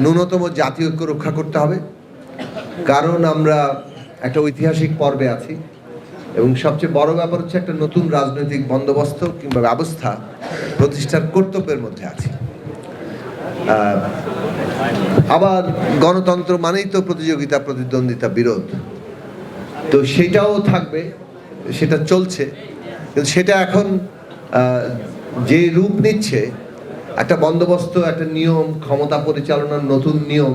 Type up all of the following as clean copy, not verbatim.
ন্যূনতম জাতীয় ঐক্য রক্ষা করতে হবে, কারণ আমরা একটা ঐতিহাসিক পর্বে আছি এবং সবচেয়ে বড় ব্যাপার হচ্ছে একটা নতুন রাজনৈতিক বন্দোবস্ত কিংবা ব্যবস্থা প্রতিষ্ঠার কর্তব্যের মধ্যে আছি। আবার গণতন্ত্র মানেই তো প্রতিযোগিতা, প্রতিদ্বন্দ্বিতা, বিরোধ, তো সেটাও থাকবে, সেটা চলছে, কিন্তু সেটা এখন যে রূপ নিচ্ছে, একটা বন্দোবস্ত, একটা নিয়ম, ক্ষমতা পরিচালনার নতুন নিয়ম,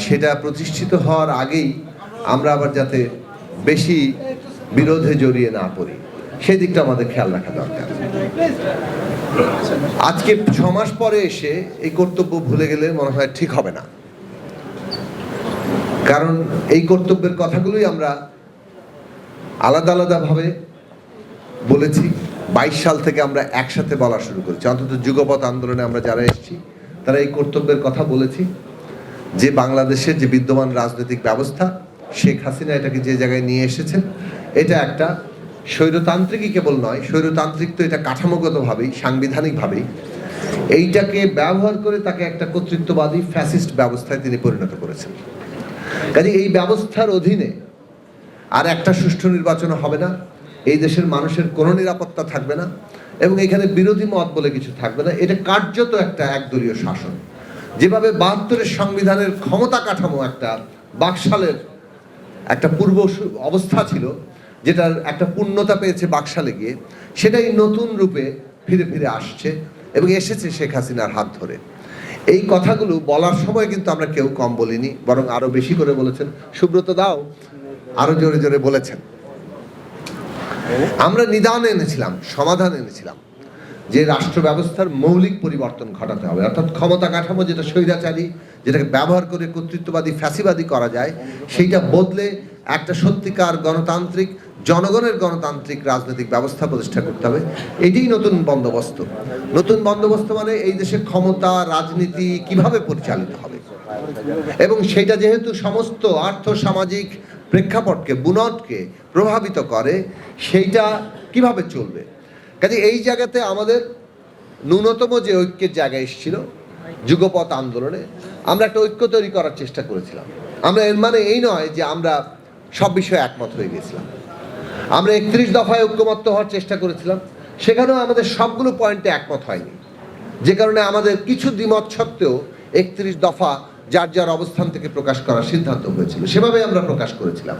সেটা প্রতিষ্ঠিত হওয়ার আগেই আমরা আবার যাতে বেশি বিরোধে জড়িয়ে না পড়ি, সেই দিকটা আমাদের খেয়াল রাখা দরকার। আজকে 6 মাস পরে এসে এই কর্তব্য ভুলে গেলে মনে হয় ঠিক হবে না, কারণ এই কর্তব্যের কথাগুলোই আমরা আলাদা আলাদাভাবে বলেছি। 22 সাল থেকে আমরা একসাথে বলা শুরু করেছি, অন্তত যুগপৎ আন্দোলনে আমরা যারা এসেছি তারা এই কর্তব্যের কথা বলেছি যে বাংলাদেশের যে বিদ্যমান রাজনৈতিক ব্যবস্থা, শেখ হাসিনা এটাকে যে জায়গায় নিয়ে এসেছেন, এটা একটা স্বৈরতান্ত্রিকই কেবল নয়, স্বৈরতান্ত্রিক তো এটা কাঠামোগতভাবেই, সাংবিধানিকভাবেই এইটাকে ব্যবহার করে তাকে একটা কর্তৃত্ববাদী ফ্যাসিস্ট ব্যবস্থায় তিনি পরিণত করেছেন। কাজে এই ব্যবস্থার অধীনে আর একটা সুষ্ঠু নির্বাচন হবে না, এই দেশের মানুষের কোনো নিরাপত্তা থাকবে না এবং এখানে বিরোধী মত বলে কিছু থাকবে না। এটা কার্যত একটা একদলীয় শাসন। যেভাবে 72-এর সংবিধানের ক্ষমতা কাঠামো একটা বাকশালের একটা পূর্ব অবস্থা ছিল, যেটার একটা পূর্ণতা পেয়েছে বাকশালে গিয়ে, সেটাই নতুন রূপে ফিরে ফিরে আসছে এবং এসেছে শেখ হাসিনার হাত ধরে। এই কথাগুলো বলার সময় কিন্তু আমরা কেউ কম বলিনি, বরং আরো বেশি করে বলেছেন সুব্রত দাও, আরো জোরে জোরে বলেছেন। আমরা নিদান এনেছিলাম, সমাধান এনেছিলাম যে রাষ্ট্র ব্যবস্থার মৌলিক পরিবর্তন ঘটাতে হবে, অর্থাৎ ক্ষমতা কাঠামো যেটা স্বৈরাচারী, যেটাকে ব্যবহার করে কর্তৃত্ববাদী, ফ্যাসিবাদী করা যায়, সেইটা বদলে একটা সত্যিকার গণতান্ত্রিক, জনগণের গণতান্ত্রিক রাজনৈতিক ব্যবস্থা প্রতিষ্ঠা করতে হবে। এটাই নতুন বন্দোবস্ত। নতুন বন্দোবস্ত মানে এই দেশের ক্ষমতা, রাজনীতি কিভাবে পরিচালিত হবে, এবং সেটা যেহেতু সমস্ত আর্থ সামাজিক প্রেক্ষাপটকে, বুনটকে প্রভাবিত করে, সেইটা কিভাবে চলবে। কাজে এই জায়গাতে আমাদের ন্যূনতম যে ঐক্যের জায়গায় এসেছিল যুগপৎ আন্দোলনে, আমরা একটা ঐক্য তৈরি করার চেষ্টা করেছিলাম। আমরা এর মানে এই নয় যে আমরা সব বিষয়ে একমত হয়ে গেছিলাম। আমরা 31 দফায় ঐক্যমত্য হওয়ার চেষ্টা করেছিলাম, সেখানেও আমাদের সবগুলো পয়েন্টে একমত হয়নি, যে কারণে আমাদের কিছু দ্বিমত সত্ত্বেও 31 দফা যার যার অবস্থান থেকে প্রকাশ করার সিদ্ধান্ত হয়েছিল, সেভাবে আমরা প্রকাশ করেছিলাম।